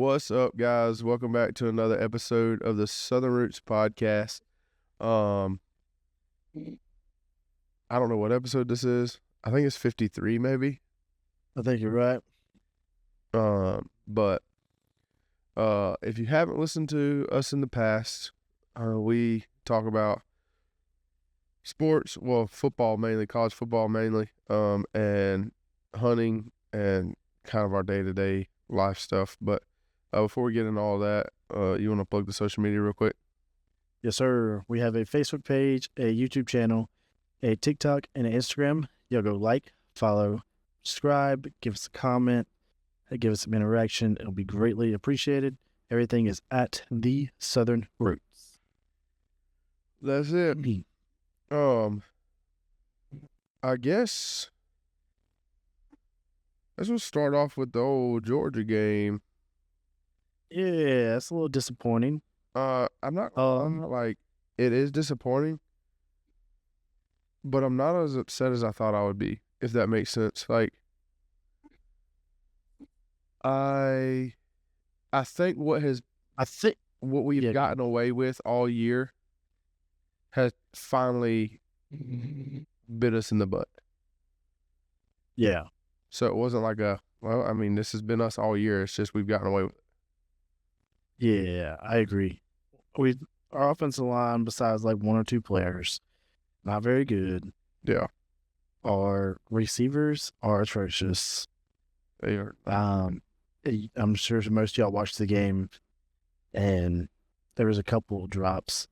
What's up, guys? Welcome back to another episode of the Southern Roots podcast. I don't know what episode this is. I think it's 53, maybe. I think you're right. But if you haven't listened to us in the past, we talk about sports, well, football mainly, college football mainly, and hunting and kind of our day-to-day life stuff. But before we get into all that, you want to plug the social media real quick? Yes, sir. We have a Facebook page, a YouTube channel, a TikTok, and an Instagram. You'll go like, follow, subscribe, give us a comment, give us some interaction. It'll be greatly appreciated. Everything is at the Southern Roots. That's it. I guess let's start off with the old Georgia game. Yeah, it's a little disappointing. I'm not like, it is disappointing, but I'm not as upset as I thought I would be, if that makes sense. Like, I think what we've gotten away with all year has finally bit us in the butt. Yeah. So it wasn't like this has been us all year. It's just we've gotten away with it. Yeah, I agree. Our offensive line, besides like one or two players, not very good. Yeah. Our receivers are atrocious. They are. I'm sure most of y'all watched the game, and there was a couple drops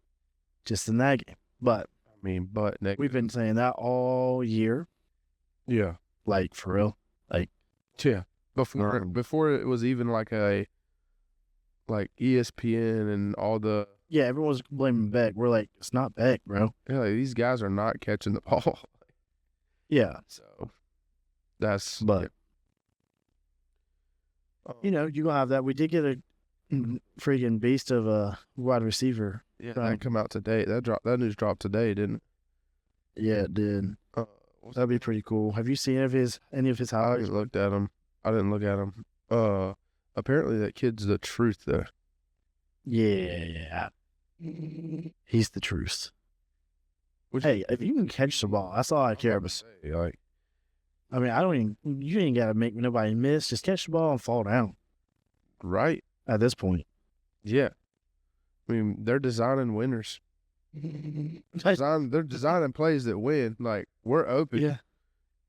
just in that game. But we've been saying that all year. Yeah. Like, for real. Like, yeah. Before it was even like ESPN and all the... Yeah, everyone's blaming Beck. We're like, it's not Beck, bro. Yeah, like, these guys are not catching the ball. Yeah. So, that's... But, you're going to have that. We did get a freaking beast of a wide receiver. Yeah, that come out today. That news dropped today, didn't it? Yeah, it did. That'd be pretty cool. Have you seen any of his highlights? I didn't look at him. Apparently that kid's the truth, though. Yeah. He's the truth. Hey, if you can catch the ball, that's all I care about. You ain't got to make nobody miss. Just catch the ball and fall down. Right. At this point. Yeah. I mean, they're designing winners. They're designing plays that win. Like, we're open. Yeah.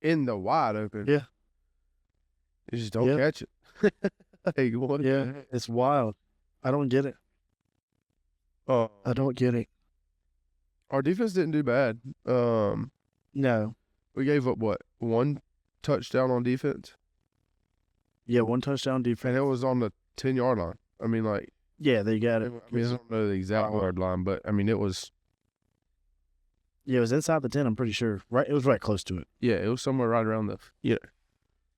In the wide open. Yeah. You just don't catch it. Hey, what? Yeah, it's wild. I don't get it. I don't get it. Our defense didn't do bad. No. We gave up, one touchdown on defense? Yeah, one touchdown defense. And it was on the 10-yard line. I mean, like... Yeah, they got it. I don't know the exact yard line, but, I mean, it was... Yeah, it was inside the 10, I'm pretty sure. Right, it was right close to it. Yeah, it was somewhere right around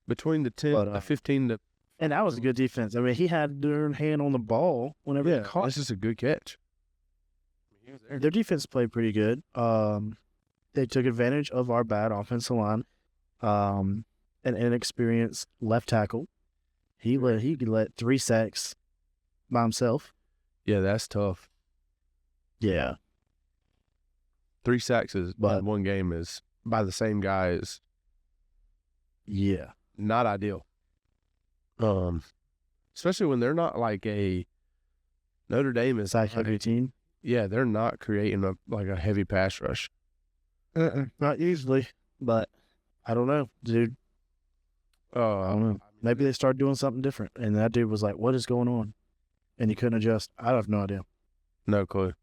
between the 10, the 15 to... And that was a good defense. I mean, he had their hand on the ball whenever he caught. That's just a good catch. Their defense played pretty good. They took advantage of our bad offensive line. An inexperienced left tackle. He let 3 sacks by himself. Yeah, that's tough. Yeah. 3 sacks in one game is by the same guy is not ideal. Especially when they're not like a Notre Dame is sack heavy team. Yeah, they're not creating a heavy pass rush. Not usually, but I don't know, dude. I don't know. Maybe they started doing something different, and that dude was like, "What is going on?" And he couldn't adjust. I have no idea. No clue.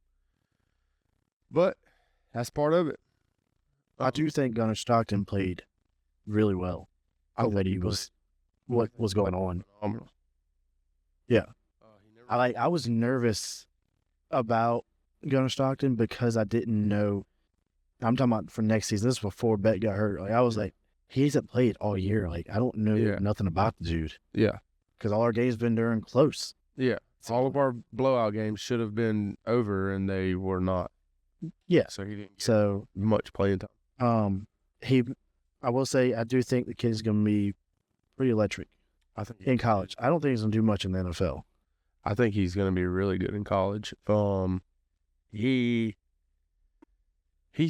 But that's part of it. I do think Gunnar Stockton played really well. I thought he was what was going on. Yeah. I was nervous about Gunnar Stockton because I didn't know. I'm talking about for next season. This is before Beck got hurt. Like, I was like, he hasn't played all year. Like, I don't know nothing about the dude. Yeah. Because all our games been during close. Yeah. All of our blowout games should have been over, and they were not. Yeah. So he didn't get much playing time. I will say, I do think the kid's going to be pretty electric. I think in college. I don't think he's going to do much in the NFL. I think he's going to be really good in college. He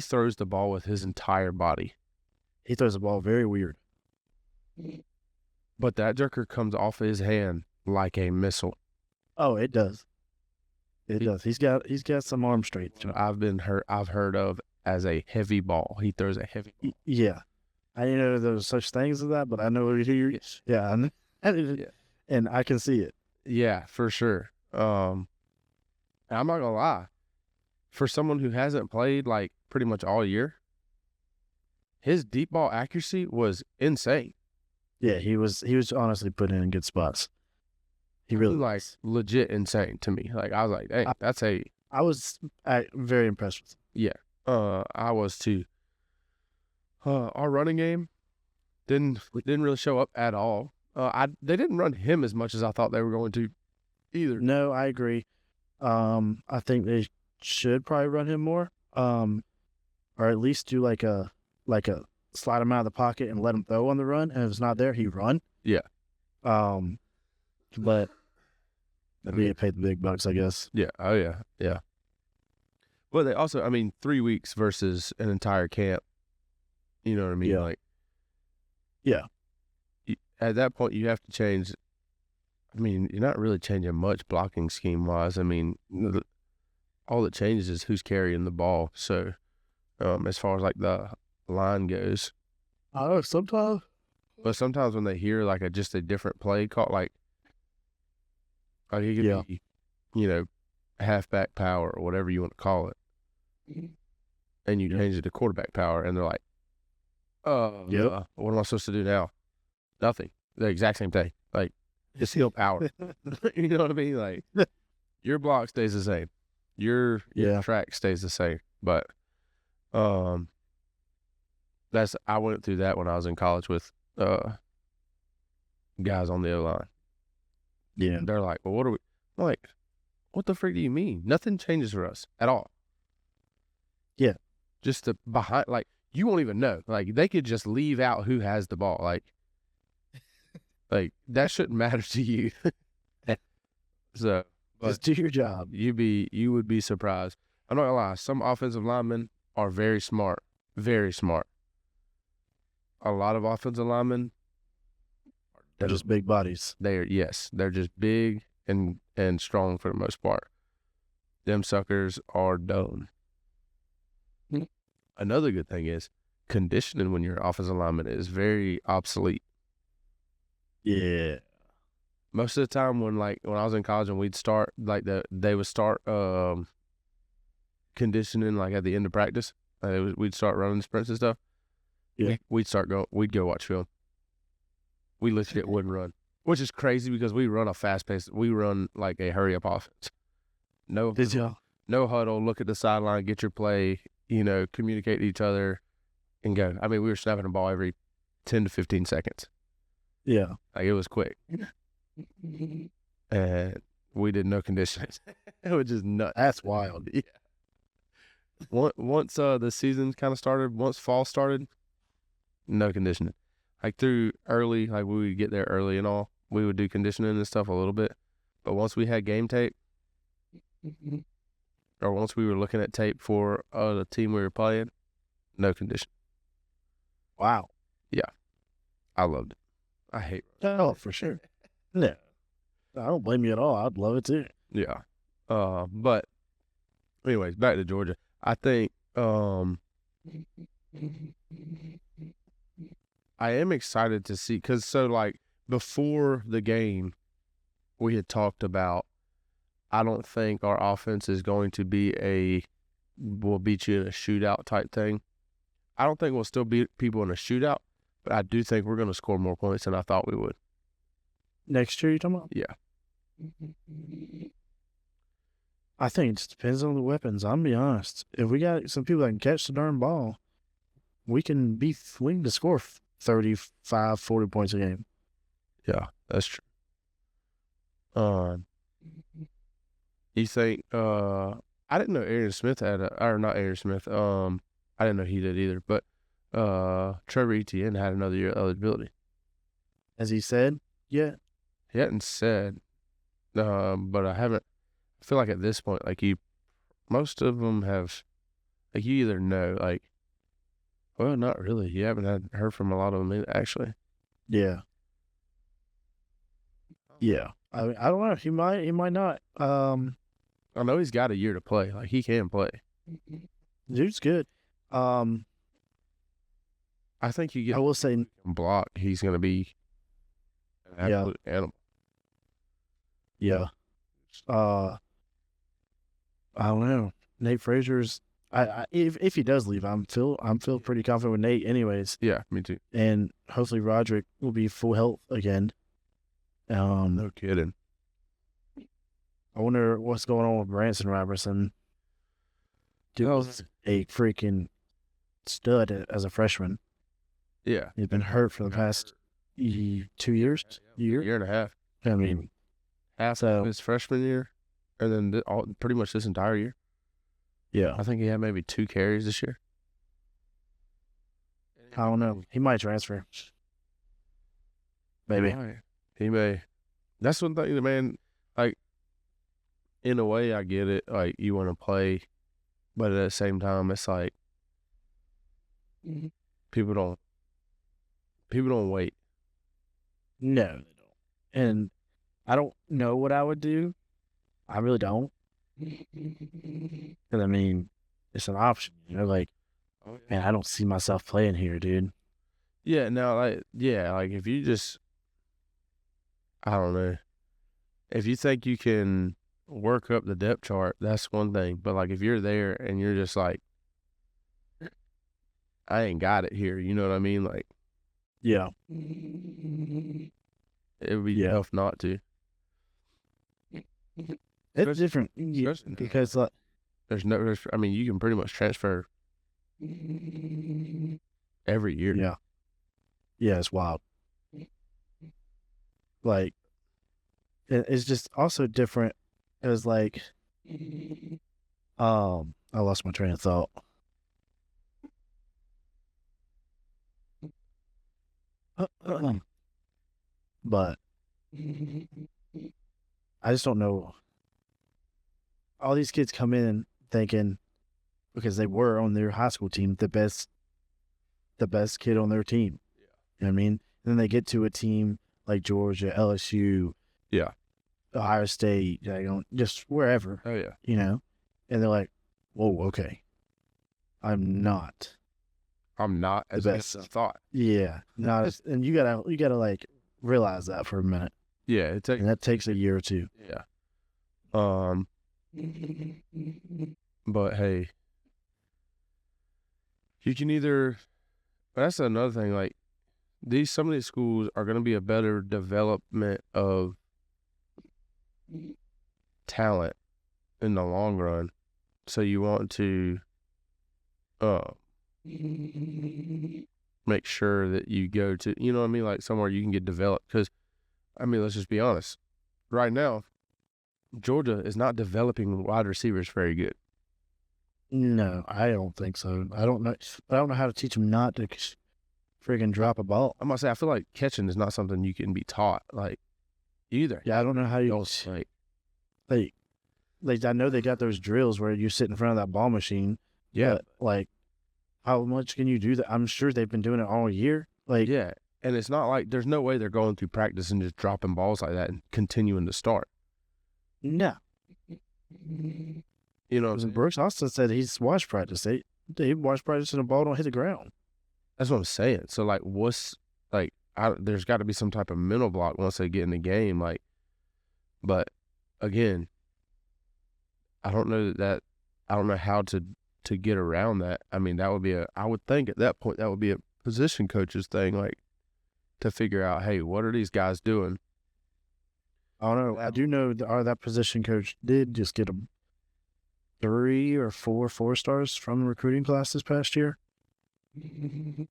throws the ball with his entire body. He throws the ball very weird. But that jerker comes off his hand like a missile. Oh, it does. It does. He's got some arm strength. I've heard of as a heavy ball. He throws a heavy ball. Yeah. I didn't know there was such things as that, but I know yeah. And I can see it. Yeah, for sure. I'm not gonna lie. For someone who hasn't played like pretty much all year, his deep ball accuracy was insane. Yeah, he was honestly put in good spots. He really like legit insane to me. Like I was like, hey, I was very impressed with him. Yeah. I was too. Our running game didn't really show up at all. They didn't run him as much as I thought they were going to either. No, I agree. I think they should probably run him more. Or at least do like a slide him out of the pocket and let him throw on the run. And if it's not there, he run. Yeah. But we get paid the big bucks, I guess. Yeah. Oh yeah. Yeah. Well, they also, 3 weeks versus an entire camp. You know what I mean? Yeah. Like, yeah. At that point, you have to change. You're not really changing much blocking scheme wise. All that changes is who's carrying the ball. So, as far as like the line goes, I know sometimes. But sometimes when they hear like just a different play called, like it could be, halfback power or whatever you want to call it, and you change it to quarterback power, and they're like, what am I supposed to do now? Nothing. The exact same thing. Like, it's heel power. You know what I mean? Like, your block stays the same. Your track stays the same. But I went through that when I was in college with guys on the O-line. Yeah. They're like, well, what are we? I'm like, what the freak do you mean? Nothing changes for us at all. Yeah. Just the behind, like, you won't even know. Like, they could just leave out who has the ball. Like that shouldn't matter to you. So, just do your job. You would be surprised. I'm not gonna lie. Some offensive linemen are very smart. Very smart. A lot of offensive linemen, they're just big bodies. They're just big and strong for the most part. Them suckers are dumb. Another good thing is conditioning when you're an offensive lineman is very obsolete. Yeah. Most of the time when I was in college and we'd start they would start conditioning like at the end of practice. We'd start running sprints and stuff. Yeah. We'd go watch film. We legit wouldn't run, which is crazy because we run a fast pace. We run like a hurry up offense. No huddle, look at the sideline, get your play, communicate to each other and go. We were snapping the ball every 10 to 15 seconds. Yeah. Like it was quick. And we did no conditioning. Which is nuts. That's wild. Yeah. Once the season kind of started, once fall started, no conditioning. Like through early, like we would get there early and all, we would do conditioning and stuff a little bit. But once we had game tape, or once we were looking at tape for the team we were playing, no condition. Wow. Yeah. I loved it. I hate it. Oh, for sure. No. I don't blame you at all. I'd love it too. Yeah. But anyways, back to Georgia. I think I am excited to see, because before the game, we had talked about, I don't think our offense is going to be we'll beat you in a shootout type thing. I don't think we'll still beat people in a shootout, but I do think we're going to score more points than I thought we would. Next year, you talking about? Yeah. I think it just depends on the weapons. I'm going to be honest. If we got some people that can catch the darn ball, we can score 35, 40 points a game. Yeah, that's true. You think, I didn't know Aaron Smith not Aaron Smith, I didn't know he did either, but Trevor Etienne had another year of eligibility. Has he said yet? He hadn't said. But I haven't. I feel like at this point, like most of them have, like you either know, like, well, not really. You haven't heard from a lot of them actually. Yeah. Yeah. I don't know. He might not. I know he's got a year to play. Like he can play. Dude's good. I think you get. I will say, block. He's gonna be an absolute animal. Yeah. I don't know. Nate Frazier's. If he does leave, I'm feel pretty confident with Nate. Anyways. Yeah, me too. And hopefully Roderick will be full health again. No kidding. I wonder what's going on with Branson Robertson. Dude was a freaking stud as a freshman. Yeah, he's been hurt for the past 2 years, year and a half. I mean, half of his freshman year, and then pretty much this entire year. Yeah, I think he had maybe 2 carries this year. I don't know. He might transfer. Maybe he may. That's one thing, man. Like, in a way, I get it. Like, you want to play, but at the same time, it's like people don't wait. No, they don't. And I don't know what I would do. I really don't. Because I mean, it's an option. You know, like, man, I don't see myself playing here, dude. Yeah, no, like if you just, I don't know, if you think you can work up the depth chart, that's one thing. But like if you're there and you're just like, I ain't got it here, you know what I mean? Like, yeah, it would be tough not to. It's different because I mean, you can pretty much transfer every year. Yeah, it's wild. Like, it's just also different. It was like, I lost my train of thought. But I just don't know. All these kids come in thinking, because they were on their high school team, the best kid on their team. Yeah. You know what I mean? And then they get to a team like Georgia, LSU, Ohio State, just wherever. Oh yeah. You know? And they're like, whoa, okay. I'm not as best as I thought. Yeah. Not as, and you gotta like realize that for a minute. Yeah, and that takes a year or two. Yeah. But hey, you can either. That's another thing. Like some of these schools are going to be a better development of talent in the long run. So you want to make sure that you go to, you know what I mean, like somewhere you can get developed. Because, I mean, let's just be honest. Right now, Georgia is not developing wide receivers very good. No, I don't think so. I don't know. I don't know how to teach them not to friggin' drop a ball. I'm gonna say I feel like catching is not something you can be taught, like, either. Yeah, I don't know how you like I know they got those drills where you sit in front of that ball machine. Yeah. But, like, how much can you do that? I'm sure they've been doing it all year. Like, yeah, and it's not like there's no way they're going through practice and just dropping balls like that and continuing to start. No. You know, Brooks Austin said he's watched practice. They watch practice and the ball don't hit the ground. That's what I'm saying. So like, there's got to be some type of mental block once they get in the game. Like, but again, I don't know I don't know how to get around that. I mean, that would be I would think at that point that would be a position coach's thing, like to figure out, hey, what are these guys doing? I don't know. I do know that position coach did just get 3 or 4 4-stars from the recruiting class this past year.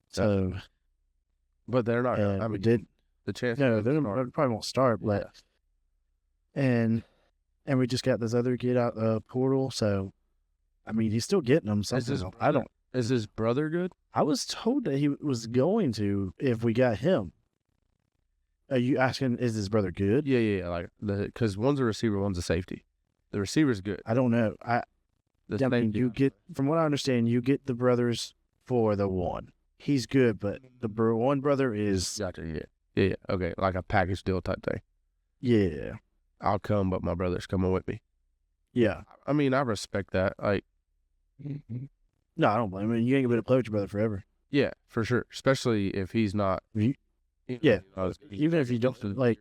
So, but they're not. I mean, did the chance? No, they probably won't start. But and we just got this other kid out the portal. So, I mean, he's still getting them. Is his brother good? I was told that he was going to if we got him. Are you asking, is his brother good? Yeah. Like because one's a receiver, one's a safety. The receiver's good. I don't know. I mean, you get, from what I understand, you get the brothers for the one. He's good, but the one brother is. Gotcha. Yeah. Okay, like a package deal type thing. Yeah. I'll come, but my brother's coming with me. Yeah. I mean, I respect that. Like, no, I don't blame him. You ain't gonna be able to play with your brother forever. yeah, for sure. Especially if he's not. Yeah. Even if you don't, like,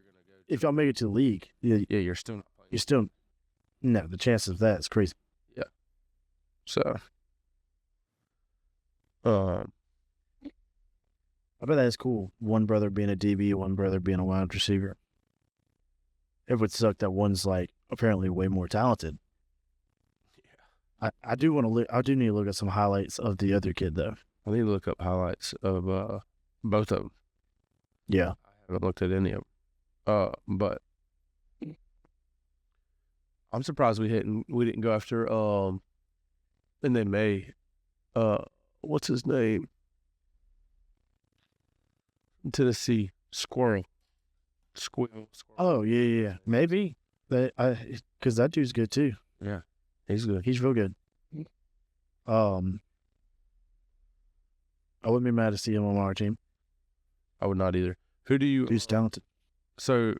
if y'all make it to the league, you're still not playing. You're still. No, the chances of that is crazy. Yeah. So. I bet that's cool. One brother being a DB, one brother being a wide receiver. It would suck that one's like apparently way more talented. Yeah. I do want to look. I do need to look at some highlights of the other kid though. I need to look up highlights of both of them. Yeah. I haven't looked at any of them. But I'm surprised we didn't go after and they may what's his name? Tennessee Squirrel. Oh yeah. Maybe that because that dude's good too. Yeah, he's good. He's real good. I wouldn't be mad to see him on our team. I would not either. Who do you? He's talented. So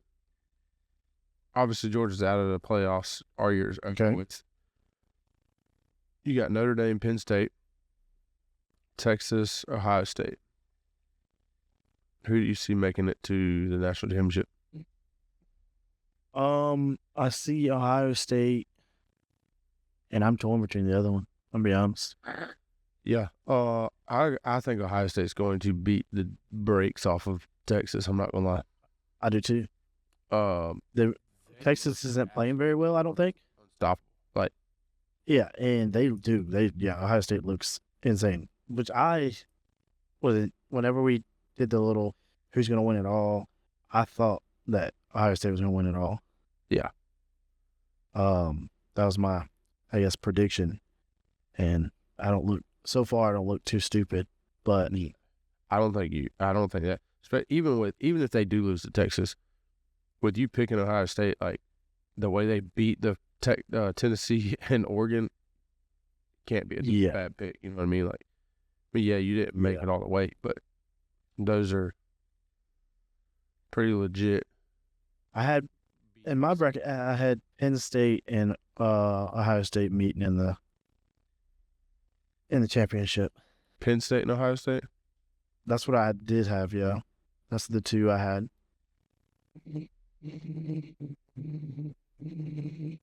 obviously Georgia's out of the playoffs. Our years. Okay. You got Notre Dame, Penn State, Texas, Ohio State. Who do you see making it to the national championship? I see Ohio State, and I'm torn between the other one. I'll be honest. Yeah. I think Ohio State's going to beat the brakes off of Texas. I'm not gonna lie. I do too. Texas isn't playing very well, I don't think. Stop. Like. Yeah, and they do. Ohio State looks insane. Which whenever we did the little who's going to win it all, I thought that Ohio State was going to win it all. Yeah. That was my, I guess, prediction. And I don't look too stupid, but I don't think that, even if they do lose to Texas, with you picking Ohio State, like the way they beat the Tennessee and Oregon, can't be a bad pick. You know what I mean? Like, but yeah, you didn't make it all the way, but those are pretty legit. I had in my bracket, I had Penn State and Ohio State meeting in the championship. Penn State and Ohio State? That's what I did have, yeah. That's the two I had.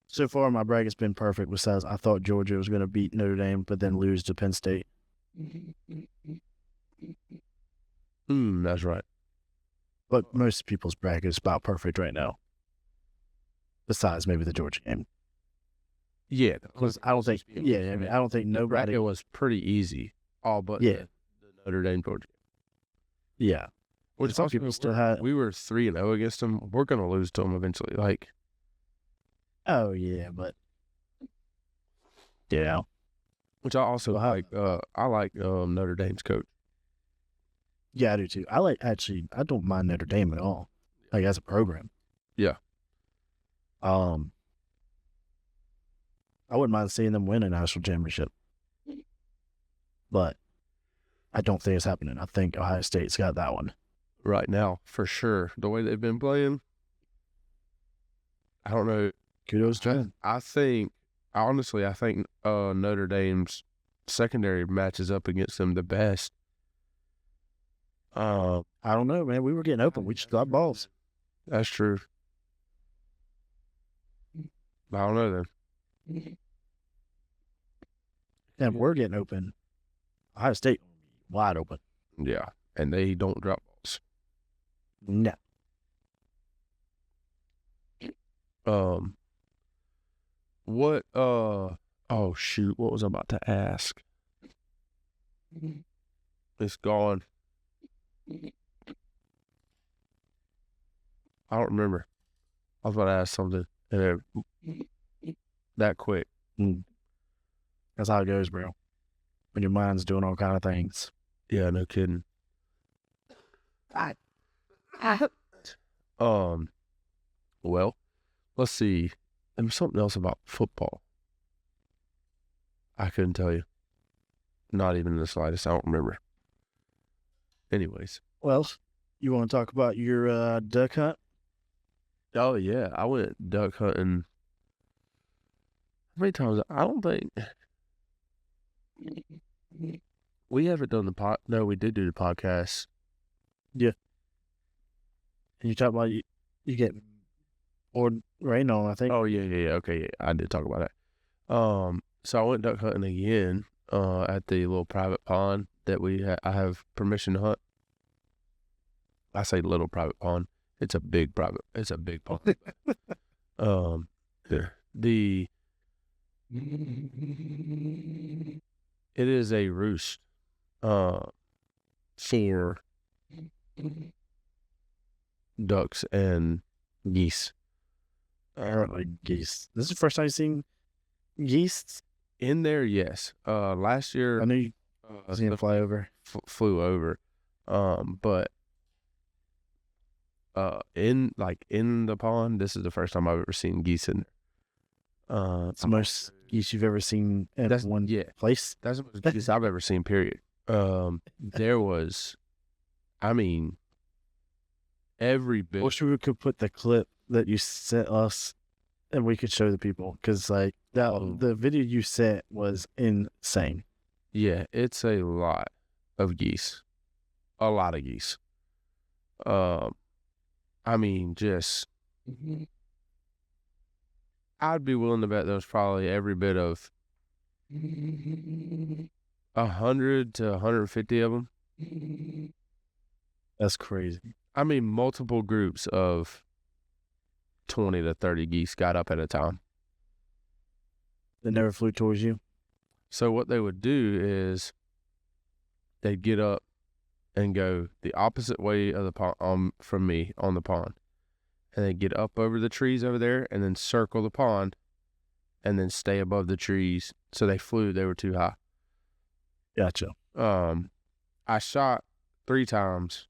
So far, my bracket's been perfect. Besides, I thought Georgia was going to beat Notre Dame, but then lose to Penn State. That's right. But most people's bracket is about perfect right now. Besides, maybe the Georgia game. Yeah, because I don't think. Yeah, I mean, I don't think nobody. It was pretty easy, all but the Notre Dame Georgia. Yeah, which some people still had. We were 3-0 against them. We're gonna lose to them eventually. Like, oh yeah, but yeah. Which I also like. I like Notre Dame's coach. Yeah, I do too. I don't mind Notre Dame at all. Like as a program. Yeah. I wouldn't mind seeing them win a national championship. But I don't think it's happening. I think Ohio State's got that one. Right now, for sure. The way they've been playing, I don't know. Kudos to them. I think Notre Dame's secondary matches up against them the best. I don't know, man. We were getting open. We just got balls. That's true. I don't know then. And we're getting open. Ohio State wide open. Yeah, and they don't drop balls. No. What? Oh shoot! What was I about to ask? It's gone. I don't remember. I was about to ask something, and that quick. That's how it goes, bro. When your mind's doing all kind of things. Yeah, no kidding. Well, let's see. There was something else about football. I couldn't tell you. Not even in the slightest. I don't remember. Anyways. Well, you want to talk about your duck hunt? Oh, yeah. I went duck hunting. How many times? I don't think. We haven't done the pod. No, we did do the podcast. And you talk about you get bored rain on, I think. Oh, yeah. Okay, yeah. I did talk about that. So I went duck hunting again at the little private pond that I have permission to hunt. I say little private pond. It's a big pond. It is a roost for ducks and geese. I don't like geese. This is the first time you've seen geese? In there, yes. Last year I knew you seen it fly over. flew over, but in the pond, this is the first time I've ever seen geese in there. It's the most geese you've ever seen in one place. That's the most geese I've ever seen, period. There was, I mean, every bit. I wish we could put the clip that you sent us and we could show the people, because like the video you sent was insane. Yeah, it's a lot of geese. A lot of geese. I mean, just, I'd be willing to bet there was probably every bit of 100 to 150 of them. That's crazy. I mean, multiple groups of 20 to 30 geese got up at a time. They never flew towards you? So what they would do is they'd get up and go the opposite way of the pond, from me on the pond. And they'd get up over the trees over there and then circle the pond and then stay above the trees. So they were too high. Gotcha. I shot 3 times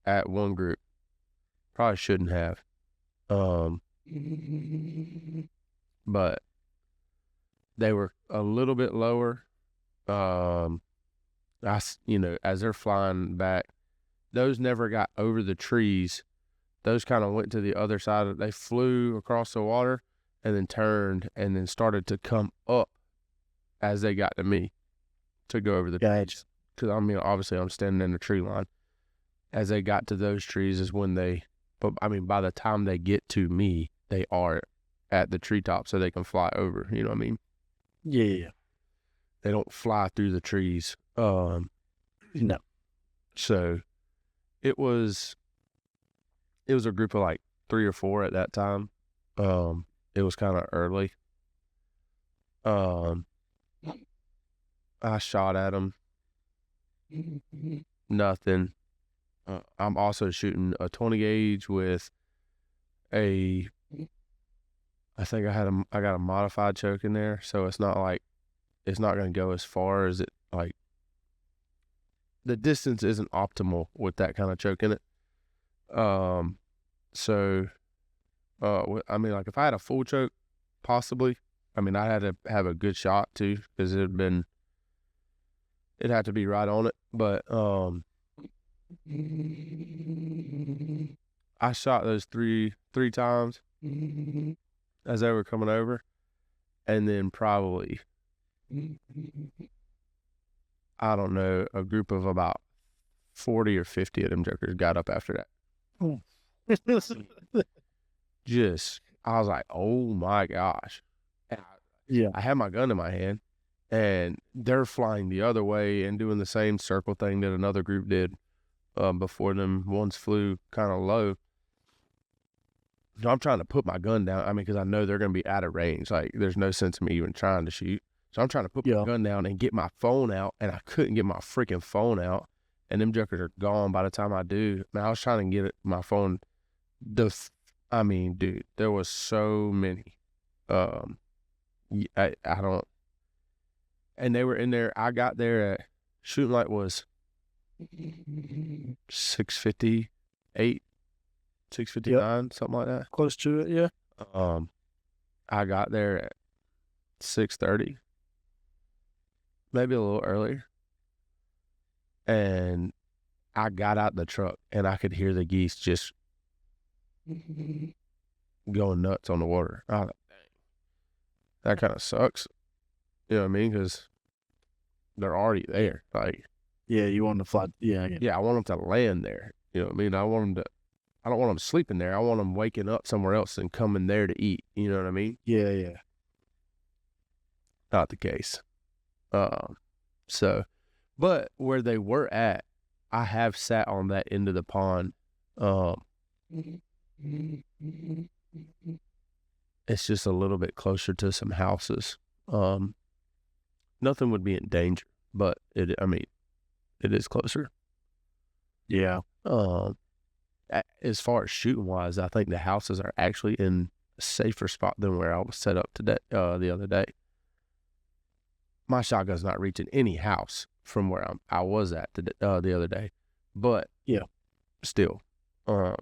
at one group. Probably shouldn't have. But they were a little bit lower. As they're flying back, those never got over the trees. Those kind of went to the other side. They flew across the water and then turned and then started to come up as they got to me to go over the trees. Because, I mean, obviously I'm standing in the tree line. As they got to those trees is when by the time they get to me, they are at the treetop so they can fly over. You know what I mean? Yeah. They don't fly through the trees. No. So it was a group of like 3 or 4 at that time. It was kind of early. I shot at them. Nothing. I'm also shooting a 20 gauge with I think I got a modified choke in there, so it's not going to go as far as it, like, the distance isn't optimal with that kind of choke in it. So, I mean, like, if I had a full choke, possibly, I mean, I had to have a good shot too, because it had to be right on it. But, I shot those three times as they were coming over, and then probably, I don't know, a group of about 40 or 50 of them jokers got up after that. I was like, oh my gosh. Yeah. I had my gun in my hand, and they're flying the other way and doing the same circle thing that another group did before them. Ones flew kind of low. So I'm trying to put my gun down. I mean, because I know they're going to be out of range. Like, there's no sense in me even trying to shoot. So I'm trying to put my gun down and get my phone out, and I couldn't get my freaking phone out. And them jokers are gone by the time I do. Man, I was trying to get my phone. I mean, dude, there was so many. I don't. And they were in there. I got there at shooting light was 6:58. 6:59, something like that. Close to it, yeah. I got there at 6:30, maybe a little earlier, and I got out the truck and I could hear the geese just going nuts on the water. I was like, dang, that kind of sucks. You know what I mean? Because they're already there. Like, Yeah, you want them to fly. Yeah, yeah, I want them to land there. You know what I mean? I don't want them sleeping there. I want them waking up somewhere else and coming there to eat. You know what I mean? yeah. Not the case. So, but where they were at, I have sat on that end of the pond. It's just a little bit closer to some houses. Nothing would be in danger, but it is closer. Yeah. As far as shooting wise, I think the houses are actually in a safer spot than where I was set up today, the other day. My shotgun's not reaching any house from where I was at the other day, but yeah, still, but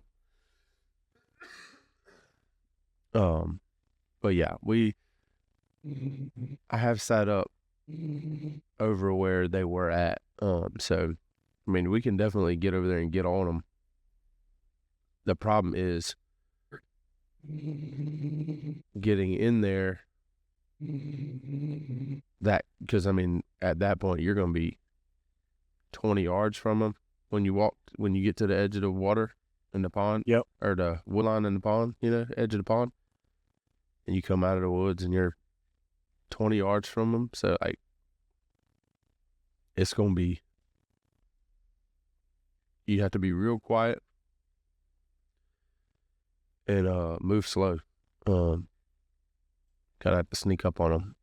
yeah, I have sat up over where they were at, so I mean, we can definitely get over there and get on them. The problem is getting in there. Because I mean, at that point, you're going to be 20 yards from them when you get to the edge of the water in the pond. Yep. Or the wood line in the pond, edge of the pond. And you come out of the woods and you're 20 yards from them. So, like, it's going to be, you have to be real quiet and move slow. Kind of have to sneak up on them.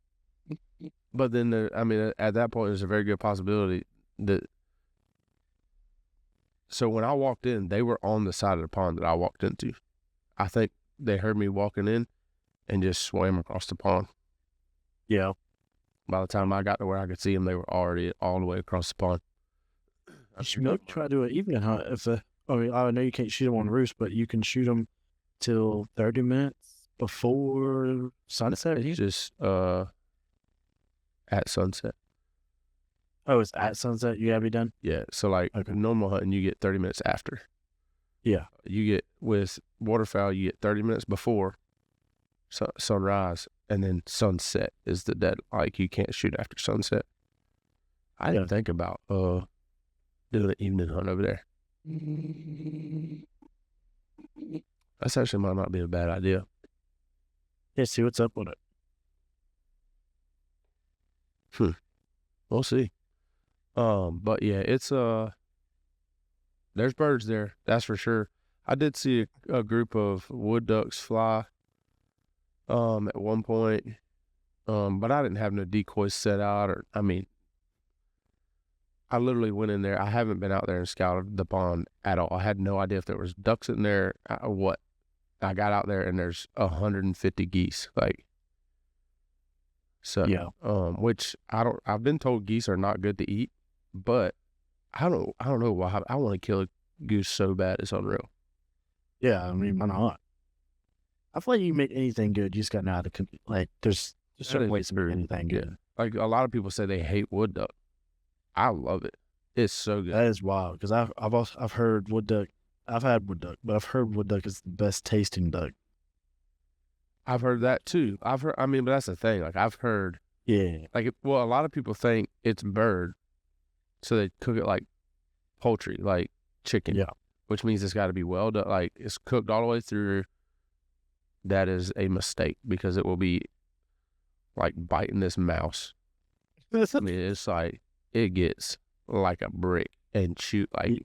But then, at that point, there's a very good possibility that. So when I walked in, they were on the side of the pond that I walked into. I think they heard me walking in and just swam across the pond. Yeah. By the time I got to where I could see them, they were already all the way across the pond. You should try to do an evening hunt. I know you can't shoot them on roost, but you can shoot them till 30 minutes before sunset. Just at sunset. Oh, it's at sunset you gotta be done? Yeah, so like normal hunting, you get 30 minutes after. Yeah. You get, with waterfowl, you get 30 minutes before sunrise, and then sunset is the dead. Like, you can't shoot after sunset. I didn't think about doing an evening hunt over there. That's actually might not be a bad idea. Yeah, see what's up with it. We'll see. But yeah, it's there's birds there, that's for sure. I did see a group of wood ducks fly at one point, but I didn't have no decoys set out, I literally went in there. I haven't been out there and scouted the pond at all. I had no idea if there was ducks in there or what. I got out there and there's 150 geese, yeah. Which I've been told geese are not good to eat, but I don't know why. I want to kill a goose so bad, it's unreal. Yeah, I mean, why not? I feel like you can make anything good. You just got to know how to there's certain ways to make anything good. Yeah. Like, a lot of people say they hate wood duck. I love it. It's so good. That is wild, because I've heard wood duck. I've had wood duck, but I've heard wood duck is the best tasting duck. I've heard that too. But that's the thing. Like, I've heard. Yeah. Like, a lot of people think it's bird, so they cook it like poultry, like chicken. Yeah. Which means it's got to be well done. Like, it's cooked all the way through. That is a mistake, because it will be like biting this mouse. It's like, it gets like a brick and chew, like,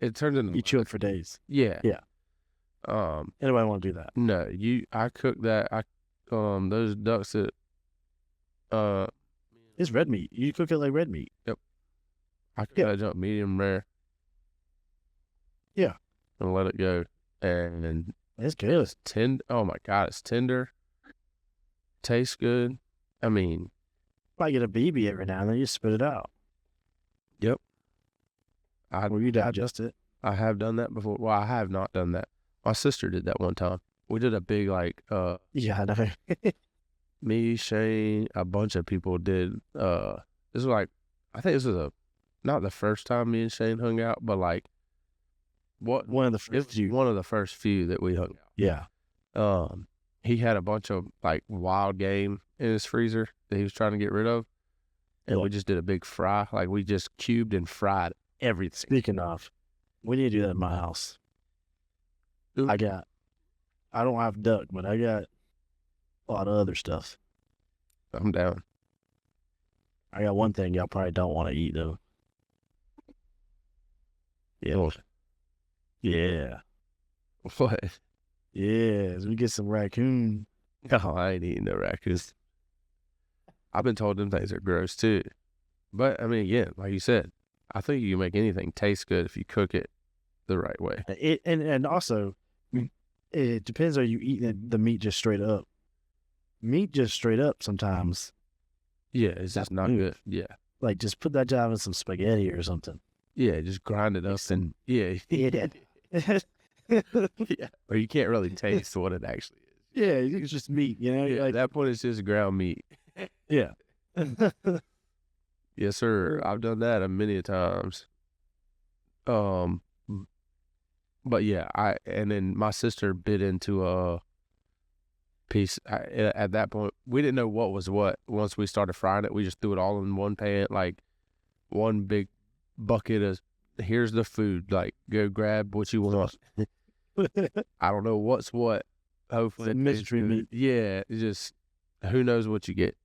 it turns into. You chew it for days. Yeah. Yeah. Anybody want to do that? No, I cooked that. Those ducks that. It's red meat. You cook it like red meat. Yep. I cook that jump medium rare. Yeah. And let it go, and it's good. It's tender. Oh my God, it's tender. Tastes good. I mean, might get a BB every now and then. You spit it out. Yep. You digest it. I have done that before. Well, I have not done that. My sister did that one time. We did a big Yeah, I know. me, Shane, a bunch of people did. This was like, I think this was not the first time me and Shane hung out, but like One of the first few. one of the first few that we hung out. Yeah. He had a bunch of like wild game in his freezer that he was trying to get rid of, and we just did a big fry. Like we just cubed and fried everything. Speaking of, we need to do that in my house. Ooh. I don't have duck, but I got a lot of other stuff. I'm down. I got one thing y'all probably don't want to eat though. Yeah. Yeah. What? Yeah. We get some raccoon. No, I ain't eating no raccoons. I've been told them things are gross too. But I mean, again, like you said, I think you can make anything taste good if you cook it the right way. And also, it depends. Are you eating the meat just straight up? Meat just straight up sometimes. Yeah, it's just not good. Yeah. Like just put that job in some spaghetti or something. Yeah, just grind it up and yeah. Yeah. Yeah. Or you can't really taste what it actually is. Yeah, it's just meat, you know? Yeah, at that point it's just ground meat. Yeah. Yes, sir. I've done that many a times. But yeah, and then my sister bit into a piece. At that point, we didn't know what was what. Once we started frying it, we just threw it all in one pan, like one big bucket of, here's the food. Like, go grab what you want. I don't know what's what. Hopefully, mystery meat. Yeah, it's just who knows what you get.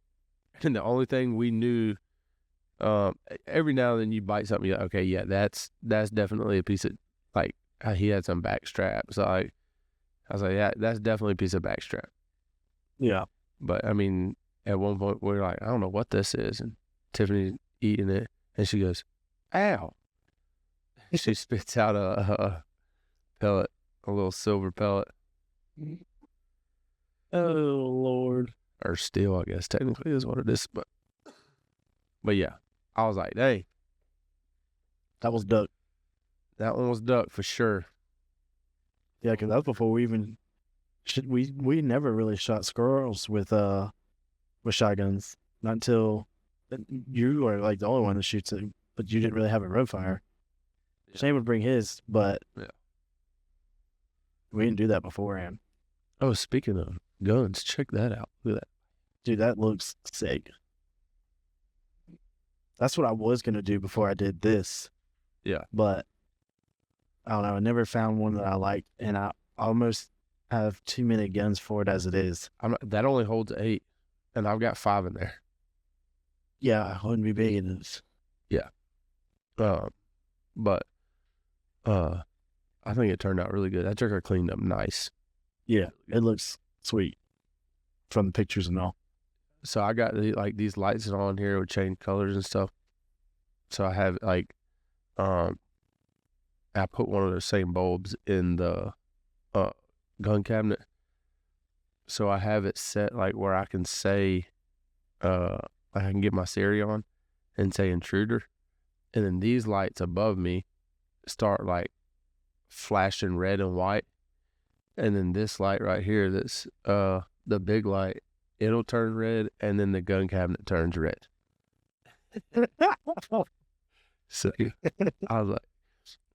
And the only thing we knew, every now and then you bite something, you're like, okay, yeah, that's definitely a piece of, like, he had some back strap. So I was like, yeah, that's definitely a piece of back strap. Yeah. But I mean, at one point we were like, I don't know what this is. And Tiffany's eating it and she goes, ow. She spits out a pellet, a little silver pellet. Oh, Lord. Or steel, I guess, technically is what it is. But yeah, I was like, dang. That was duck. That one was duck for sure. Yeah, because that was before we even, we never really shot squirrels with shotguns. Not until you were like the only one that shoots it, but you didn't really have a rimfire. Yeah. Shane would bring his, but yeah, we didn't do that beforehand. Oh, speaking of guns, check that out. Look at that. Dude, that looks sick. That's what I was going to do before I did this. Yeah. But I don't know. I never found one that I liked, and I almost have too many guns for it as it is. That only holds 8, and I've got 5 in there. Yeah, I wouldn't be big in this. Yeah. But I think it turned out really good. That trigger cleaned up nice. Yeah, it looks sweet from the pictures and all. So I got these lights on here with change colors and stuff. So I have I put one of those same bulbs in the gun cabinet. So I have it set like where I can say I can get my Siri on and say intruder. And then these lights above me start like flashing red and white. And then this light right here, that's the big light, it'll turn red, and then the gun cabinet turns red. So I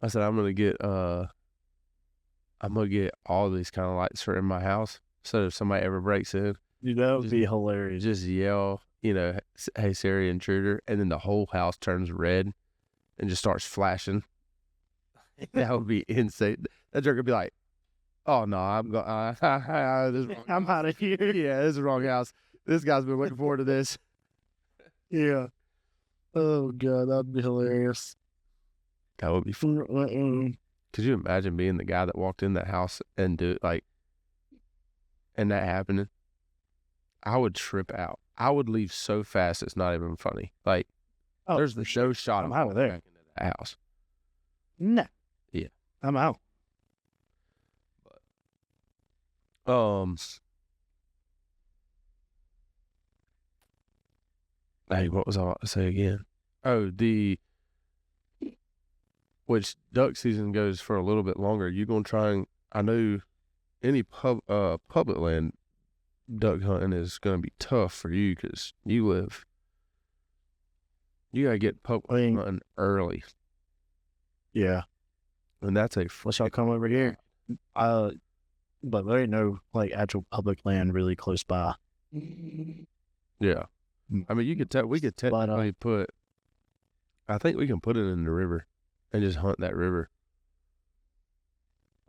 said, I'm gonna get all these kind of lights for in my house. So if somebody ever breaks in, that would be hilarious. Just yell, hey Siri, intruder, and then the whole house turns red and just starts flashing. That would be insane. That jerk would be like, oh no, I'm out of here. Yeah, this is the wrong house. This guy's been looking forward to this. Yeah. Oh god, that'd be hilarious. That would be fun. Could you imagine being the guy that walked in that house and and that happening? I would trip out. I would leave so fast it's not even funny. Like, there's the show shot. I'm out of there. Back into that house. No. Yeah. I'm out. Hey, what was I about to say again? Oh, which duck season goes for a little bit longer. You gonna try and I know any public land duck hunting is going to be tough for you because you gotta get public hunting early, Yeah. and that's a Let's y'all come over here. But there ain't no like actual public land really close by. yeah. I mean, we could technically put. I think we can put it in the river, and just hunt that river.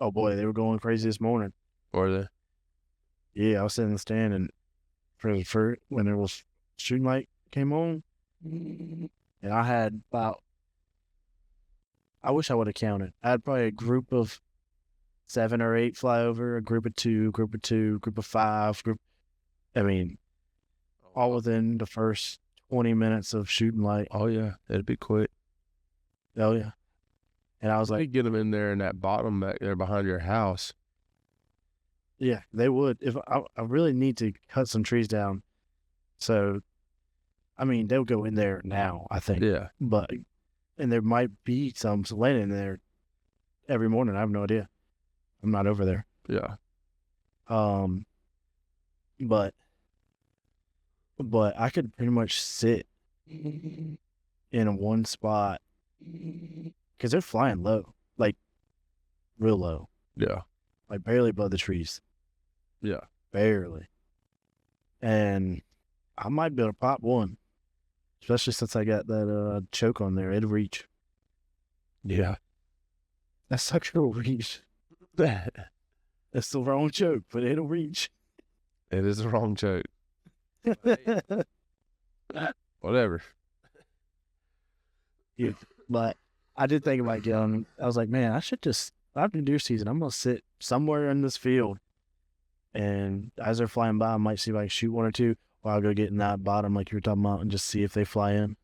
Oh boy, they were going crazy this morning. Or the Yeah, I was sitting in the stand and for when there was shooting light came on, and I had about. I wish I would have counted. I had probably a group of 7 or 8 fly over, a group of 2, group of 5, I mean, all within the first 20 minutes of shooting light. Oh yeah, it'd be quick. Oh yeah. And I was You like, could get them in there in that bottom back there behind your house. yeah, they would. If I really need to cut some trees down, so I mean they'll go in there now, I think. Yeah, And there might be some laying in there every morning. I have no idea. I'm not over there. yeah. But I could pretty much sit in one spot because they're flying low, like real low, Yeah, like barely above the trees, yeah. barely. And I might be able to pop one, especially since I got that choke on there. It'll reach. Yeah. That sucker will reach. That's the wrong choke, but it'll reach. It is the wrong joke. Whatever. Yeah, but I did think about getting. I was like, man, I should just after deer season, I'm gonna sit somewhere in this field, and as they're flying by, I might see if I can shoot one or two, or I'll go get in that bottom like you were talking about, and just see if they fly in.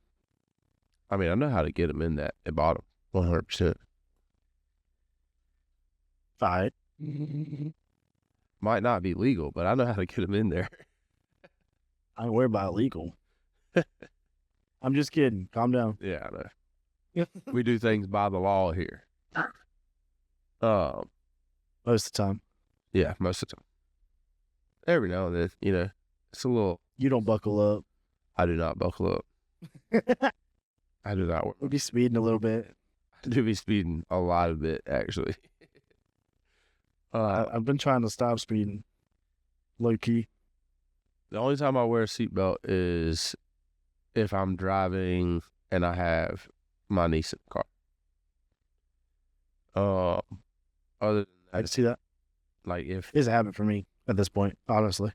I mean, I know how to get them in that at bottom, 100%. Fight. Might not be legal, but I know how to get them in there. I don't worry about illegal. I'm just kidding. Calm down. Yeah, I know. We do things by the law here. Most of the time. Yeah, most of the time. Every now and then, it's a little. You don't buckle up. I do not buckle up. I do not. We'll be speeding a little bit. I do be speeding a lot of it, actually. I've been trying to stop speeding. Low key. The only time I wear a seatbelt is if I'm driving and I have my niece in the car. Other than I that, see that. like if It's a habit for me at this point, honestly.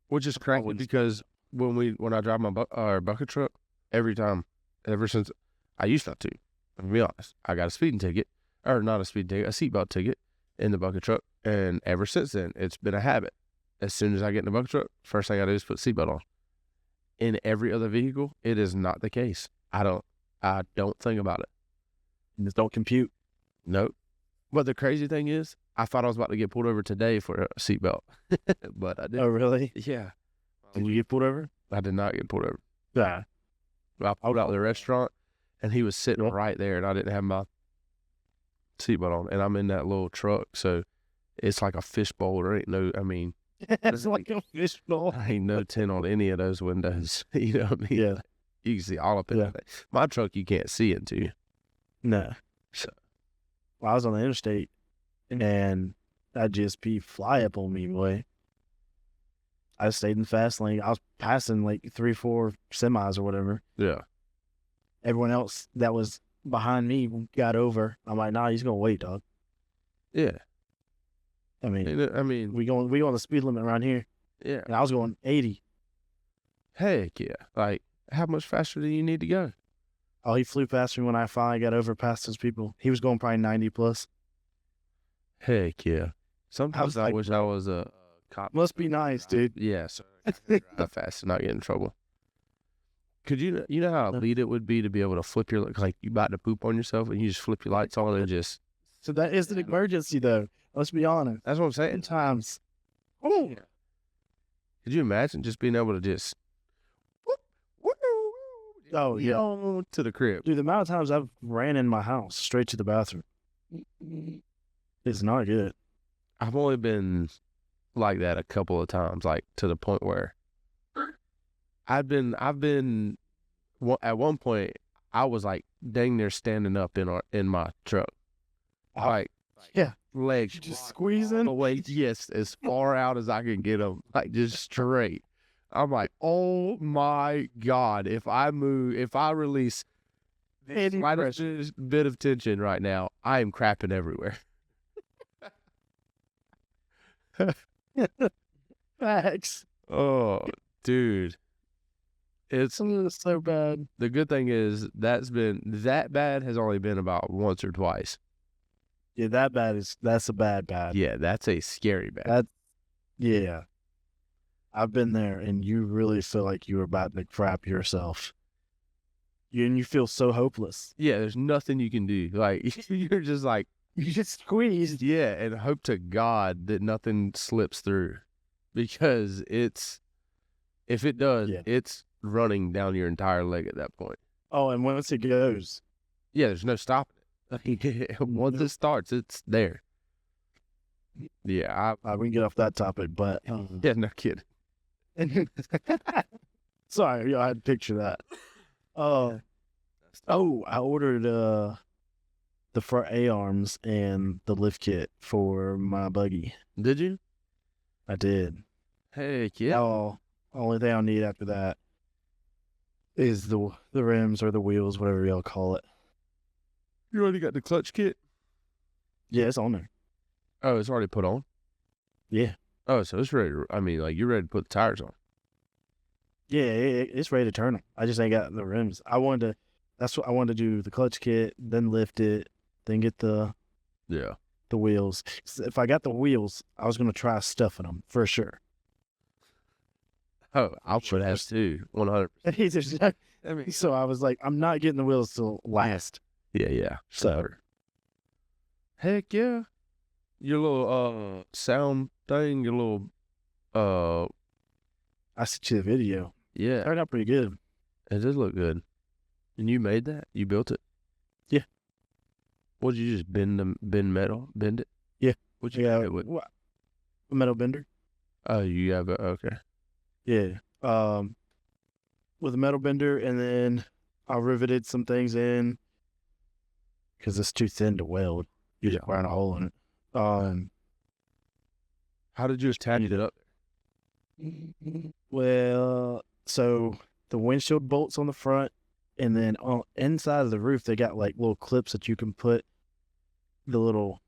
which is crazy because when I drive my bucket truck, every time, ever since I used not to, I'm gonna be honest, I got a speeding ticket, or not a speeding ticket, a seatbelt ticket in the bucket truck, and ever since then, it's been a habit. As soon as I get in the bucket truck, first thing I do is put seatbelt on. In every other vehicle, it is not the case. I don't think about it. Just don't compute. Nope. But the crazy thing is, I thought I was about to get pulled over today for a seatbelt, but I didn't. Oh, really? Yeah. Did you get pulled over? I did not get pulled over. Yeah. I pulled out of the restaurant, and he was sitting right there, and I didn't have my seatbelt on, and I'm in that little truck, so it's like a fishbowl. There ain't no, I mean, It's like a fishbowl. ain't no tint on any of those windows. You know what I mean? Yeah. You can see all up in it. My truck, you can't see into. No. So, Well, I was on the interstate, and that GSP fly up on me, boy. I stayed in the fast lane. I was passing like 3, 4 semis or whatever. yeah. Everyone else that was behind me got over. I'm like, nah, he's gonna wait, dog. Yeah. I mean, we going the speed limit around here, yeah. and I was going 80. Heck yeah. Like, how much faster do you need to go? Oh, he flew past me when I finally got over past those people. He was going probably 90 plus. Heck yeah. Sometimes I wish I was a cop. Must be nice, dude. Yeah, so I can drive fast and not get in trouble. Could you know how elite it would be to be able to flip your, like you about to poop on yourself and you just flip your lights on and just. So that is an emergency, though. Let's be honest. That's what I'm saying. Sometimes. Oh. Could you imagine just being able to just. Oh, yeah. To the crib. Dude, the amount of times I've ran in my house straight to the bathroom. It's not good. I've only been like that a couple of times, like to the point where I've been at one point I was like dang near standing up in my truck, like Yeah. legs Just squeezing? the way, yes, as far out as I can get them, like just straight. I'm like, oh my God, if I release the slightest bit of tension right now, I am crapping everywhere. Facts. Oh, dude. It's so bad. the good thing is that bad has only been about once or twice. Yeah, that's a bad. Yeah, that's a scary bad. Yeah. I've been there, and you really feel like you're about to crap yourself. And you feel so hopeless. Yeah, there's nothing you can do. Like, you're just like, You just squeezed. yeah, and hope to God that nothing slips through, because if it does, Yeah. it's running down your entire leg at that point. Oh, and once it goes, Yeah, there's no stopping it. Once it starts, it's there. Yeah, we can get off that topic, but yeah, no kidding. sorry, I had to picture that. I ordered the front A arms and the lift kit for my buggy. Did you? I did. Heck yeah. Oh, only thing I'll need after that is the rims or the wheels, whatever y'all call it. You already got the clutch kit? Yeah, it's on there. Oh, it's already put on? Yeah. Oh, so it's ready. You're ready to put the tires on. Yeah, it's ready to turn them. I just ain't got the rims. That's what I wanted to do, the clutch kit, then lift it, then get the wheels. If I got the wheels, I was going to try stuffing them for sure. Oh, I'll put that too, 100%. So I was like, I'm not getting the wheels till last. Yeah. So, heck yeah. Your little sound thing, your little I sent you the video. yeah. Turned out pretty good. It does look good. And you made that? You built it? Yeah. What did you just bend it? Yeah. What you got it with? A metal bender. Oh, you have it. Okay. Yeah. With a metal bender, and then I riveted some things in because it's too thin to weld. You just burn a hole in it. How did you attach it up? Well, so the windshield bolts on the front, and then on inside of the roof, they got like little clips that you can put a little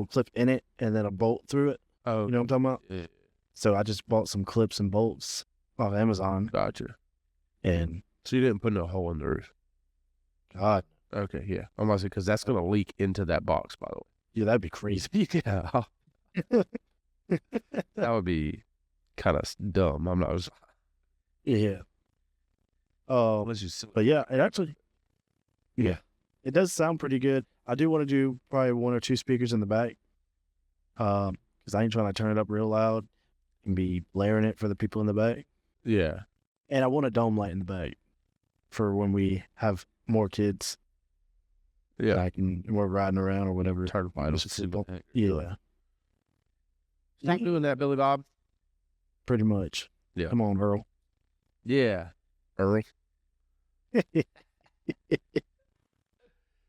clip in it, and then a bolt through it. Oh, You know what I'm talking about? yeah. So I just bought some clips and bolts off Amazon, Gotcha. and So you didn't put no hole in the roof? God, Okay, yeah. I'm about to say, because that's going to leak into that box, by the yeah, that'd be crazy. way. Yeah. That would be kind of dumb. I'm not. Yeah. Unless you. But yeah, it does sound pretty good. I do want to do probably one or two speakers in the back, because I ain't trying to turn it up real loud and be blaring it for the people in the back. Yeah. And I want a dome light in the back for when we have more kids. Yeah. We're riding around or whatever. Turn the light on. Yeah, You doing that, Billy Bob? pretty much. Yeah. Come on, Earl. Yeah. Earl.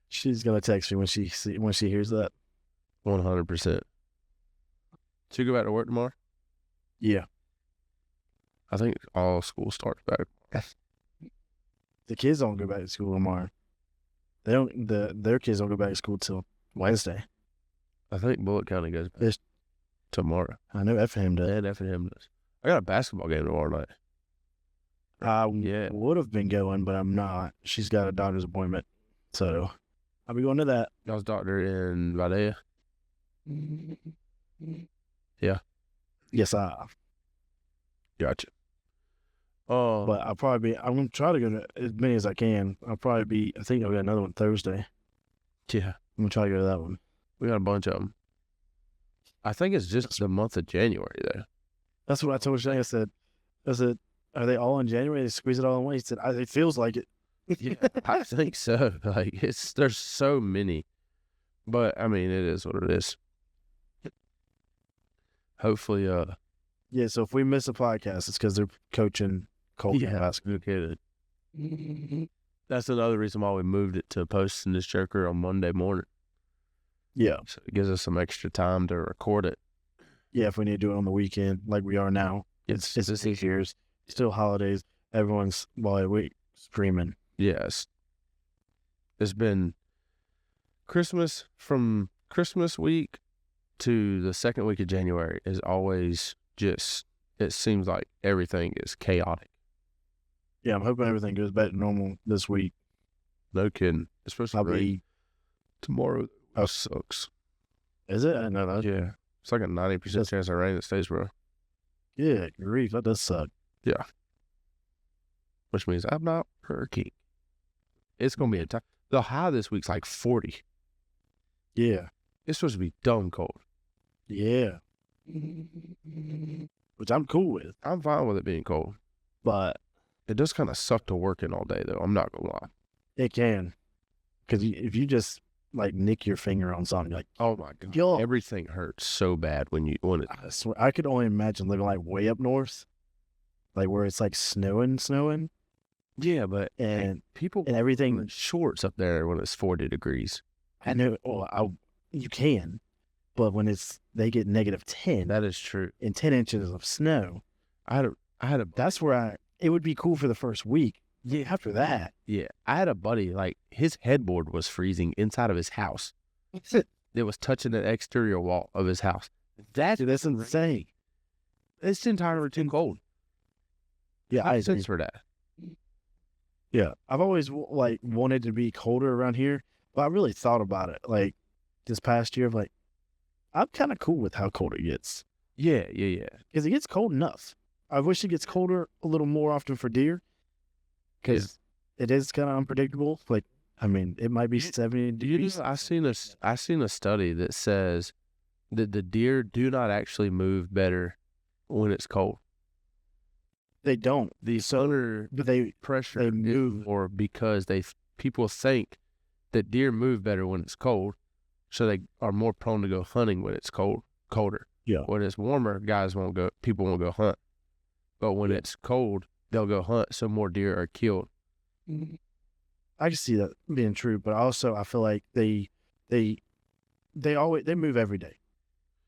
She's gonna text me when she hears that. 100%. So you go back to work tomorrow? Yeah, I think all school starts back. the kids don't go back to school tomorrow. They don't. Their kids don't go back to school till Wednesday. I think Bullitt County goes back Yes. tomorrow. I know Effingham does. And Effingham does. I got a basketball game tomorrow night. I Yeah. would have been going, but I'm not. She's got a doctor's appointment, so I'll be going to that. Y'all's doctor in Vadea. Yeah. Yes, I. Gotcha. Oh, But I'm gonna try to go to as many as I can. I think I'll get another one Thursday. yeah. I'm gonna try to go to that one. We got a bunch of them. I think it's just the month of January, though. That's what I told Shane. I said, are they all in January? They squeeze it all in one. He said, it feels like it. Yeah, I think so. Like, there's so many. But, I mean, it is what it is. hopefully, Yeah, so if we miss a podcast, it's because they're coaching Colton basketball. okay. That's another reason why we moved it to posting this Joker on Monday morning. Yeah. So it gives us some extra time to record it. Yeah, if we need to do it on the weekend, like we are now. It's 6 years, still holidays. Everyone's screaming. Yes. It's been Christmas, from Christmas week to the second week of January is always just, it seems like everything is chaotic. Yeah, I'm hoping everything goes back to normal this week. No kidding. Especially I'll rain be. tomorrow. That sucks. Is it? I didn't know that. Yeah. It's like a 90% chance of rain that stays, bro. Yeah, grief. That does suck. Which means I'm not working. It's going to be a time. The high this week's like 40. Yeah. It's supposed to be dumb cold. Yeah. Which I'm cool with. I'm fine with it being cold. But It does kind of suck to work in all day, though. I'm not going to lie. it can. Because if you just, like, nick your finger on something, like, Oh, my God. Yo. Everything hurts so bad when it. I swear, I could only imagine living, like, way up north. Like, where it's, like, snowing. Yeah, but And people and everything. wear shorts up there when it's 40 degrees. I know. Well, you can. But when they get -10 That is true. and 10 inches of snow, I had a that's where it would be cool for the first week. yeah. After that, Yeah, I had a buddy, like, his headboard was freezing inside of his house. It was touching the exterior wall of his house. dude, that's insane. It's entirely too cold. Yeah, I I sense for that. Yeah, I've always like wanted to be colder around here, but I really thought about it. Like this past year, of like, I'm kind of cool with how cold it gets Yeah. because it gets cold enough. I wish it gets colder a little more often for deer because it is kind of unpredictable. Like, I mean, it might be 70 Do you degrees. know, I seen a study that says that the deer do not actually move better when it's cold. They don't, The solar but they pressure they move. is more because people think that deer move better when it's cold, so they are more prone to go hunting when it's colder. Yeah. When it's warmer, people won't go hunt. But when it's cold, they'll go hunt, so more deer are killed. I can see that being true, but also I feel like they move every day,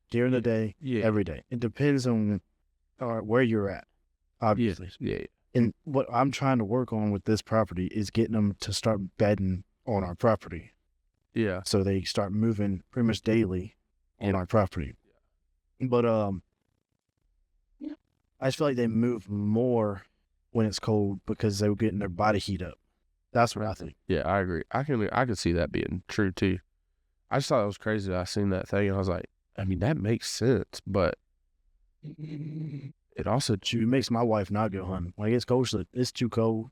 during the day, Yeah. every day. It depends on where you're at, obviously. Yeah. And what I'm trying to work on with this property is getting them to start bedding on our property, Yeah. so they start moving pretty much daily on our property. But I just feel like they move more when it's cold because they're getting their body heat up. That's what I think. Yeah, I agree. I could see that being true too. I just thought it was crazy that I seen that thing and I was like, I mean, that makes sense, but it also It makes my wife not go hunting. When it gets cold, she's like, it's too cold.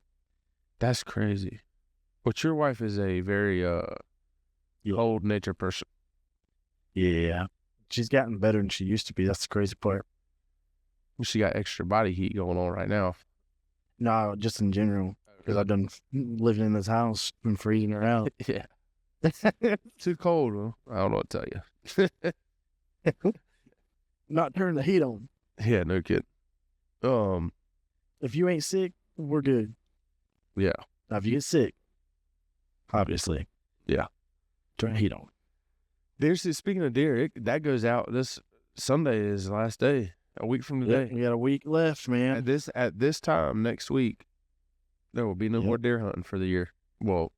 that's crazy. But your wife is a very cold nature person. Yeah. She's gotten better than she used to be. That's the crazy part. She got extra body heat going on right now. No, just in general. Because I've done living in this house and freezing her out. Yeah. Too cold, huh? I don't know what to tell you. Not turn the heat on. Yeah, no kidding. If you ain't sick, we're good. Yeah. Now, if you get sick, obviously. Yeah. Turn the heat on. Speaking of deer, that goes out this Sunday is the last day. A week from Yeah, today. we got a week left, man. At this time next week, there will be no more deer hunting for the year. Well,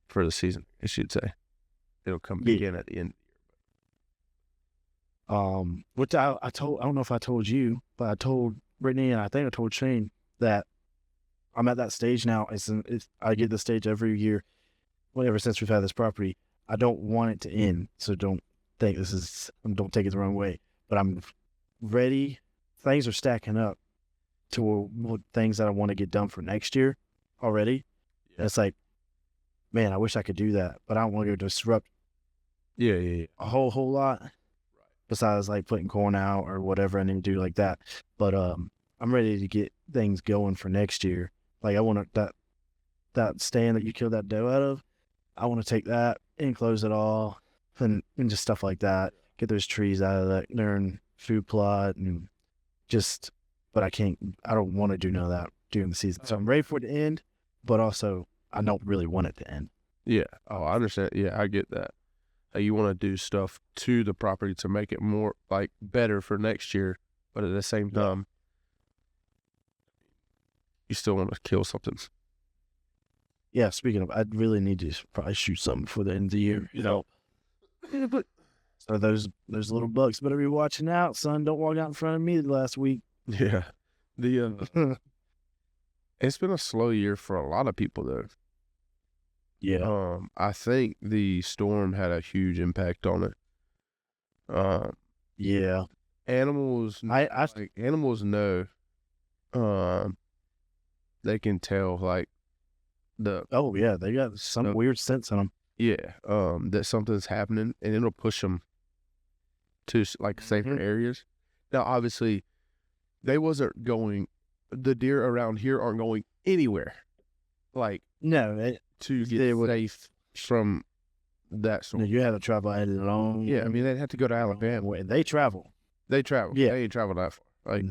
for the season, I should say. It'll begin at the end. Which I don't know if I told you, but I told Brittany and I think I told Shane that I'm at that stage now. I get the stage every year, ever since we've had this property. I don't want it to end, so don't take it the wrong way. But I'm ready. Things are stacking up to things that I want to get done for next year already. Yeah. It's like, man, I wish I could do that, but I don't want to disrupt a whole lot. Besides like putting corn out or whatever I need to do like that. But I'm ready to get things going for next year. Like I want that stand that you killed that doe out of, I want to take that and close it all and just stuff like that. get those trees out of that darn food plot, and but I don't want to do none of that during the season. So I'm ready for it to end, but also I don't really want it to end. Yeah. Oh, I understand. Yeah, I get that. You want to do stuff to the property to make it more like better for next year, but at the same time, you still want to kill something. Yeah, speaking of, I'd really need to probably shoot something before the end of the year, Yeah, but So those little bucks better be watching out, son. Don't walk out in front of me last week. yeah, it's been a slow year for a lot of people though. Yeah. I think the storm had a huge impact on it. Yeah. Animals, animals know, they can tell like oh yeah, they got some weird sense in them. Yeah, that something's happening, and it'll push them to like safer areas. Now, obviously, the deer around here aren't going anywhere, like No, to get safe from that sort. You have to travel a long. Yeah, I mean they'd have to go to Alabama. Way. They travel. They travel. Yeah, they ain't travel that far. Like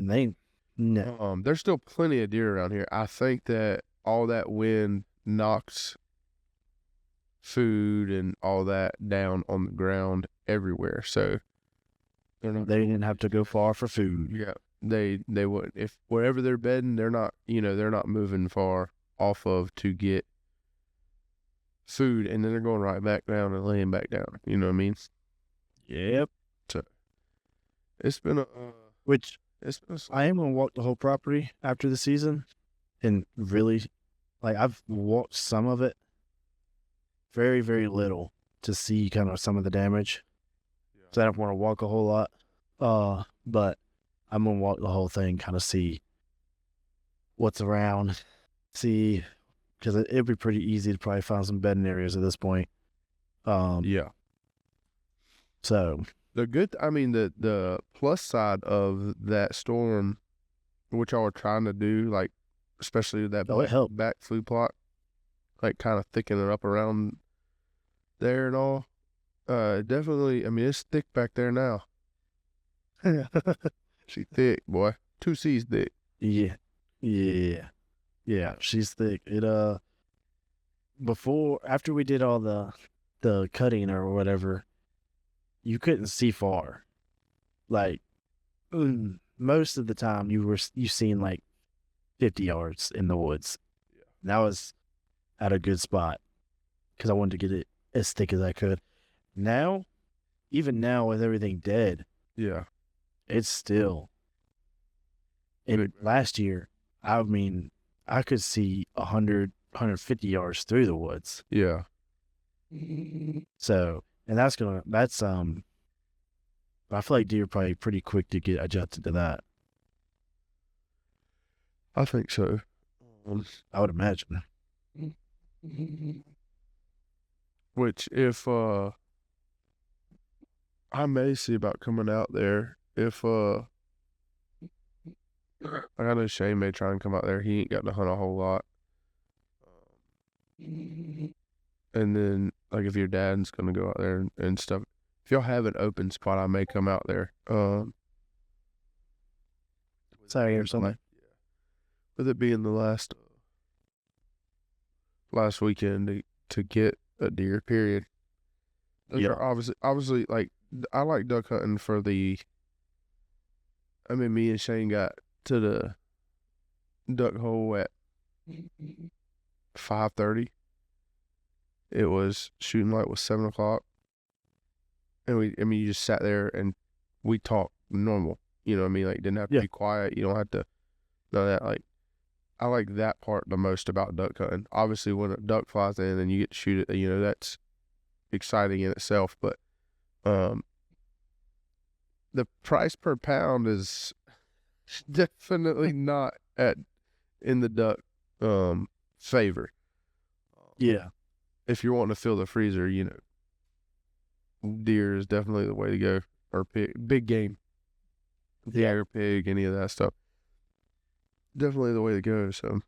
no. There's still plenty of deer around here. I think that all that wind knocks food and all that down on the ground everywhere. So they didn't have to go far for food. Yeah, they wouldn't. If wherever they're bedding, they're not moving far off of to get food, and then they're going right back down and laying back down. You know what I mean? Yep. So it's been I am gonna walk the whole property after the season, and really, like I've walked some of it, very very little to see kind of some of the damage. Yeah. So I don't want to walk a whole lot, but I'm gonna walk the whole thing, kind of see what's around, because it'd be pretty easy to probably find some bedding areas at this point. Yeah. So the plus side of that storm, which y'all were trying to do, like especially that back food plot, like kind of thicken it up around there and all. Definitely. I mean, it's thick back there now. She thick, boy. 2 C's thick. Yeah. She's thick. After we did all the cutting or whatever, you couldn't see far. Like most of the time, you seen like 50 yards in the woods. Yeah. That was at a good spot because I wanted to get it as thick as I could. Now, even now with everything dead, yeah, it's still. And last year, I mean, I could see 100, 150 yards through the woods. Yeah. So, and that's I feel like deer are probably pretty quick to get adjusted to that. I think so. I would imagine. Which if I may see about coming out there if I know Shane may try and come out there. He ain't got to hunt a whole lot. And then like if your dad's gonna go out there and stuff, if y'all have an open spot, I may come out there. Saturday or something. Yeah. With it being the last weekend to get a deer, period. Yeah. Obviously, like I like duck hunting for the. I mean, me and Shane got to the duck hole at 5:30. It was shooting light was 7:00, and you just sat there and we talked normal. You know what I mean? Like didn't have to be quiet. You don't have to. None of that. Like I like that part the most about duck hunting. Obviously, when a duck flies in and you get to shoot it, that's exciting in itself. But the price per pound is definitely not in the duck favor. Yeah. If you're wanting to fill the freezer, deer is definitely the way to go, or big game, deer, pig, any of that stuff. Definitely the way to go. So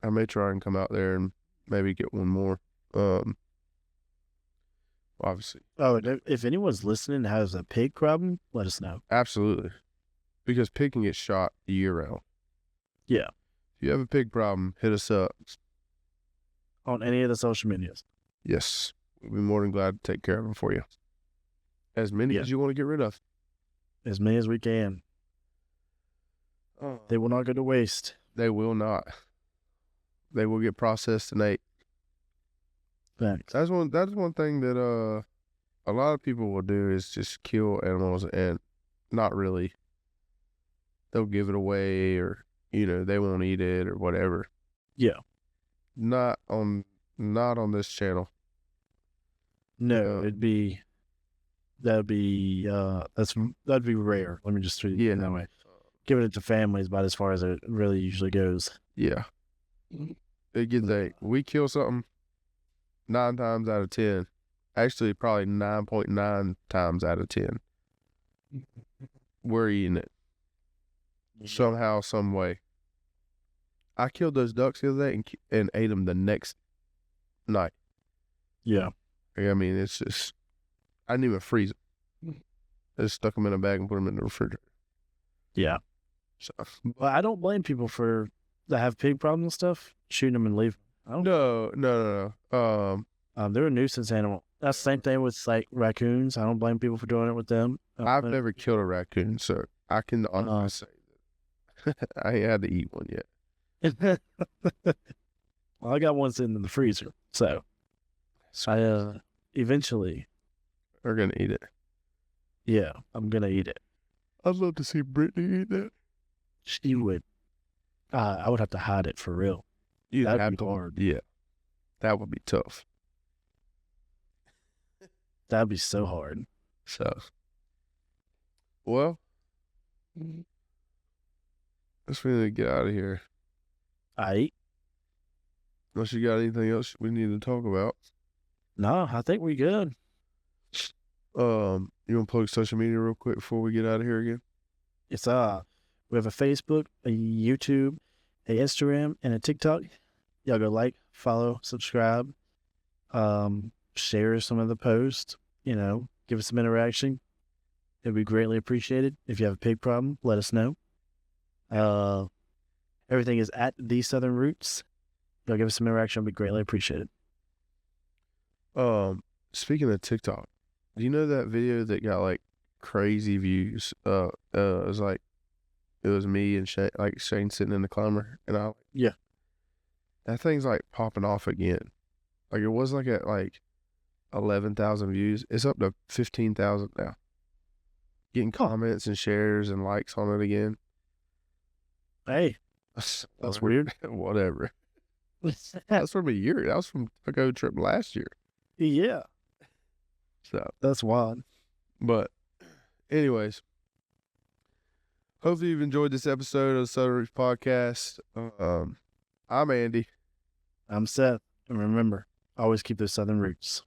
I may try and come out there and maybe get one more. But obviously. Oh, and if anyone's listening and has a pig problem, let us know. Absolutely. Because pig can get shot year round. Yeah. If you have a pig problem, hit us up. On any of the social medias. Yes. We'd be more than glad to take care of them for you. As many Yeah. as you want to get rid of. As many as we can. They will not go to waste. They will not. They will get processed and ate. Thanks. That's one thing that a lot of people will do is just kill animals and not really. They'll give it away, or they won't eat it or whatever. Yeah. Not on this channel. No, that'd be rare. Let me just treat it that way. Giving it to families about as far as it really usually goes. Yeah. It gets we kill something 9 times out of 10. Actually, probably 9.9 times out of 10. We're eating it. Somehow, some way. I killed those ducks the other day and ate them the next night. Yeah. I mean, it's just, I didn't even freeze them. I just stuck them in a bag and put them in the refrigerator. Yeah. So, Well, I don't blame people that have pig problems and stuff, shooting them and leave. no. They're a nuisance animal. That's the same thing with like raccoons. I don't blame people for doing it with them. I've never killed a raccoon, so I can honestly say that I ain't had to eat one yet. Well, I got one sitting in the freezer, so I eventually. We're gonna eat it. Yeah, I'm gonna eat it. I'd love to see Brittany eat that. She would. I would have to hide it for real. You'd That'd have be to, hard. yeah. That would be tough. That'd be so hard. So, well, let's really get out of here. Unless you got anything else we need to talk about. No, I think we're good. You want to plug social media real quick before we get out of here again? It's we have a Facebook, a YouTube, a Instagram, and a TikTok. Y'all go like, follow, subscribe, share some of the posts, give us some interaction. It'd be greatly appreciated. If you have a pig problem, let us know. Everything is at The Southern Roots. Y'all give us some interaction, it'd be greatly appreciated. Speaking of TikTok, do you know that video that got like crazy views? It was me and Shane sitting in the climber, and Yeah. That thing's like popping off again. Like it was like at like 11,000 views. It's up to 15,000 now. Getting comments and shares and likes on it again. Hey, that's weird. Whatever. That's from a year. That was from a go trip last year. Yeah. So That's wild. But anyways, hopefully you've enjoyed this episode of the Southern Roots Podcast. I'm Andy. I'm Seth. And remember, always keep those Southern roots.